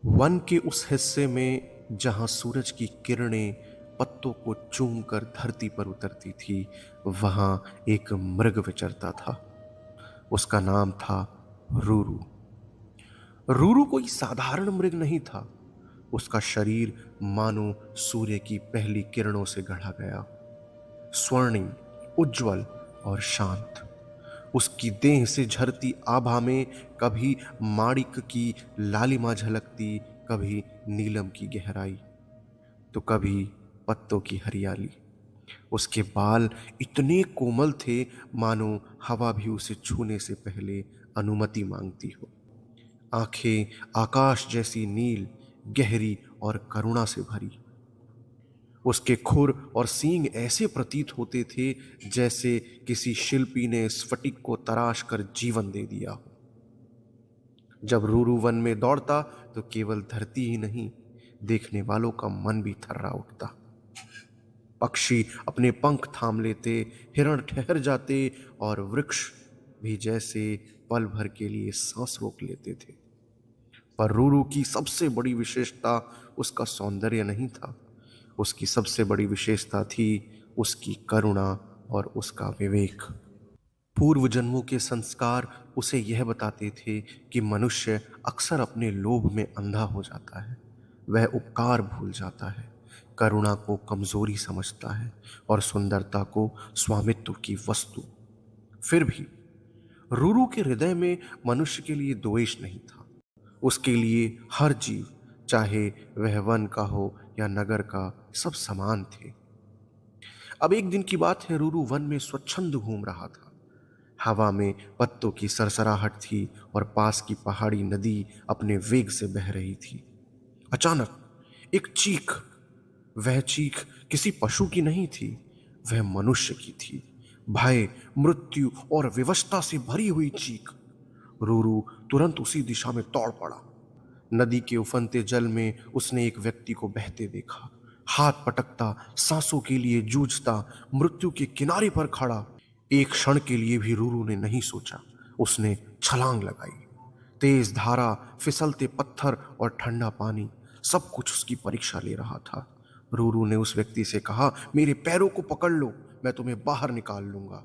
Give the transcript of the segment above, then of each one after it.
One के उस हिस्से में जहां सूरज की किरणें पत्तों को चूमकर धरती पर उतरती थी, वहां एक मृग विचरता था। उसका नाम था रूरू। रूरू कोई साधारण मृग नहीं था। उसका शरीर मानो सूर्य की पहली किरणों से गढ़ा गया, स्वर्णिम, उज्जवल और शांत। उसकी देह से झरती आभा में कभी माणिक की लालिमा झलकती, कभी नीलम की गहराई, तो कभी पत्तों की हरियाली। उसके बाल इतने कोमल थे मानो हवा भी उसे छूने से पहले अनुमति मांगती हो। आंखें आकाश जैसी नील, गहरी और करुणा से भरी। उसके खुर और सींग ऐसे प्रतीत होते थे जैसे किसी शिल्पी ने स्फटिक को तराश कर जीवन दे दिया हो। जब रूरू वन में दौड़ता तो केवल धरती ही नहीं, देखने वालों का मन भी थर्रा उठता। पक्षी अपने पंख थाम लेते, हिरण ठहर जाते और वृक्ष भी जैसे पल भर के लिए सांस रोक लेते थे। पर रूरू की सबसे बड़ी विशेषता उसका सौंदर्य नहीं था। उसकी सबसे बड़ी विशेषता थी उसकी करुणा और उसका विवेक। पूर्व जन्मों के संस्कार उसे यह बताते थे कि मनुष्य अक्सर अपने लोभ में अंधा हो जाता है। वह उपकार भूल जाता है, करुणा को कमजोरी समझता है और सुंदरता को स्वामित्व की वस्तु। फिर भी रूरू के हृदय में मनुष्य के लिए द्वेष नहीं था। उसके लिए हर जीव, चाहे वह वन का हो या नगर का, सब समान थे। अब एक दिन की बात है, रूरू वन में स्वच्छंद घूम रहा था। हवा में पत्तों की सरसराहट थी और पास की पहाड़ी नदी अपने वेग से बह रही थी। अचानक एक चीख। वह चीख किसी पशु की नहीं थी, वह मनुष्य की थी। भय, मृत्यु और विवशता से भरी हुई चीख। रूरू तुरंत उसी दिशा में दौड़ पड़ा। नदी के उफनते जल में उसने एक व्यक्ति को बहते देखा, हाथ पटकता, सांसों के लिए जूझता, मृत्यु के किनारे पर खड़ा। एक क्षण के लिए भी रूरू ने नहीं सोचा। उसने छलांग लगाई। तेज धारा, फिसलते पत्थर और ठंडा पानी, सब कुछ उसकी परीक्षा ले रहा था। रूरू ने उस व्यक्ति से कहा, मेरे पैरों को पकड़ लो, मैं तुम्हें बाहर निकाल लूंगा।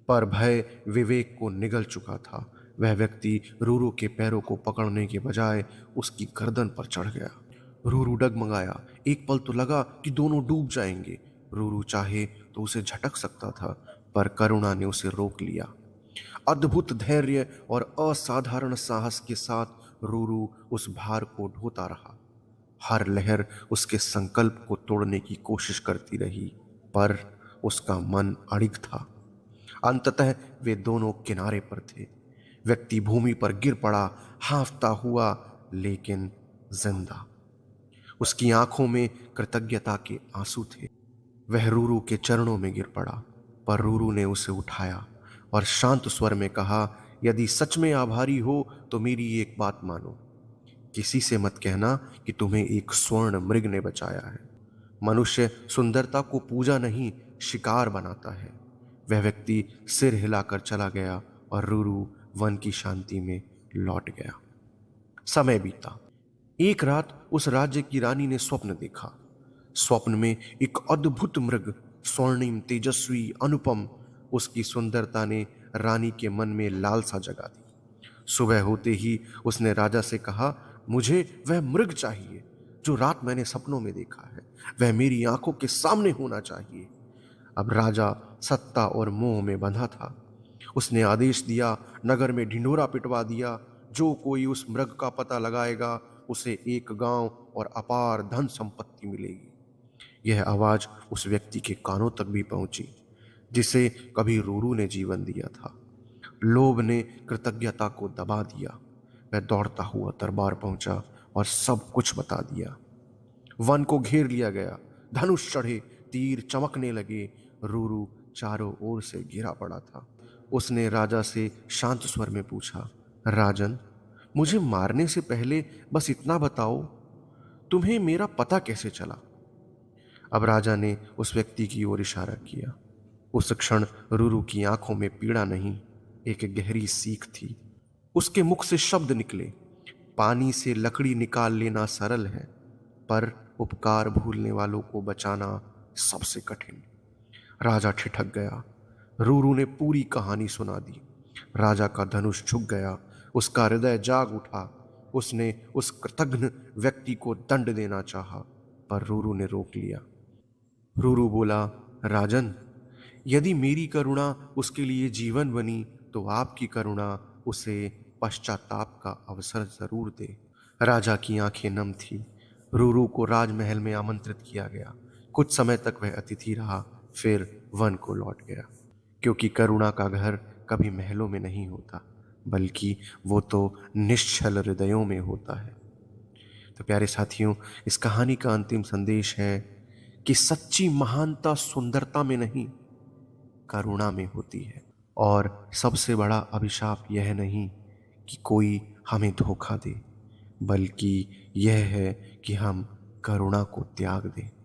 पर भय विवेक को निगल चुका था। वह व्यक्ति रूरू के पैरों को पकड़ने के बजाय उसकी गर्दन पर चढ़ गया। रूरू डगमगाया। एक पल तो लगा कि दोनों डूब जाएंगे। रूरू चाहे तो उसे झटक सकता था, पर करुणा ने उसे रोक लिया। अद्भुत धैर्य और असाधारण साहस के साथ रूरू उस भार को ढोता रहा। हर लहर उसके संकल्प को तोड़ने की कोशिश करती रही, पर उसका मन अड़िग था। अंततः वे दोनों किनारे पर थे। व्यक्ति भूमि पर गिर पड़ा, हांफता हुआ लेकिन जिंदा। उसकी आंखों में कृतज्ञता के आंसू थे। वह रूरू के चरणों में गिर पड़ा, पर रूरू ने उसे उठाया और शांत स्वर में कहा, यदि सच में आभारी हो तो मेरी एक बात मानो। किसी से मत कहना कि तुम्हें एक स्वर्ण मृग ने बचाया है। मनुष्य सुंदरता को पूजा नहीं, शिकार बनाता है। वह व्यक्ति सिर हिलाकर चला गया और रूरू वन की शांति में लौट गया। समय बीता। एक रात उस राज्य की रानी ने स्वप्न देखा। स्वप्न में एक अद्भुत मृग, स्वर्णिम, तेजस्वी, अनुपम। उसकी सुंदरता ने रानी के मन में लालसा जगा दी। सुबह होते ही उसने राजा से कहा, मुझे वह मृग चाहिए जो रात मैंने सपनों में देखा है। वह मेरी आंखों के सामने होना चाहिए। अब राजा सत्ता और मोह में बंधा था। उसने आदेश दिया, नगर में ढिंढोरा पिटवा दिया। जो कोई उस मृग का पता लगाएगा उसे एक गांव और अपार धन संपत्ति मिलेगी। यह आवाज उस व्यक्ति के कानों तक भी पहुंची जिसे कभी रूरू ने जीवन दिया था। लोभ ने कृतज्ञता को दबा दिया। वह दौड़ता हुआ दरबार पहुंचा और सब कुछ बता दिया। वन को घेर लिया गया। धनुष चढ़े, तीर चमकने लगे। रूरू चारों ओर से घिरा पड़ा था। उसने राजा से शांत स्वर में पूछा, राजन, मुझे मारने से पहले बस इतना बताओ, तुम्हें मेरा पता कैसे चला? अब राजा ने उस व्यक्ति की ओर इशारा किया। उस क्षण रूरू की आंखों में पीड़ा नहीं, एक गहरी सीख थी। उसके मुख से शब्द निकले, पानी से लकड़ी निकाल लेना सरल है, पर उपकार भूलने वालों को बचाना सबसे कठिन। राजा ठिठक गया। रूरू ने पूरी कहानी सुना दी। राजा का धनुष झुक गया, उसका हृदय जाग उठा। उसने उस कृतघ्न व्यक्ति को दंड देना चाहा, पर रूरू ने रोक लिया। रूरू बोला, राजन, यदि मेरी करुणा उसके लिए जीवन बनी, तो आपकी करुणा उसे पश्चाताप का अवसर जरूर दे। राजा की आंखें नम थी। रूरू को राजमहल में आमंत्रित किया गया। कुछ समय तक वह अतिथि रहा, फिर वन को लौट गया, क्योंकि करुणा का घर कभी महलों में नहीं होता, बल्कि वो तो निश्चल हृदयों में होता है। तो प्यारे साथियों, इस कहानी का अंतिम संदेश है कि सच्ची महानता सुंदरता में नहीं, करुणा में होती है। और सबसे बड़ा अभिशाप यह नहीं कि कोई हमें धोखा दे, बल्कि यह है कि हम करुणा को त्याग दें।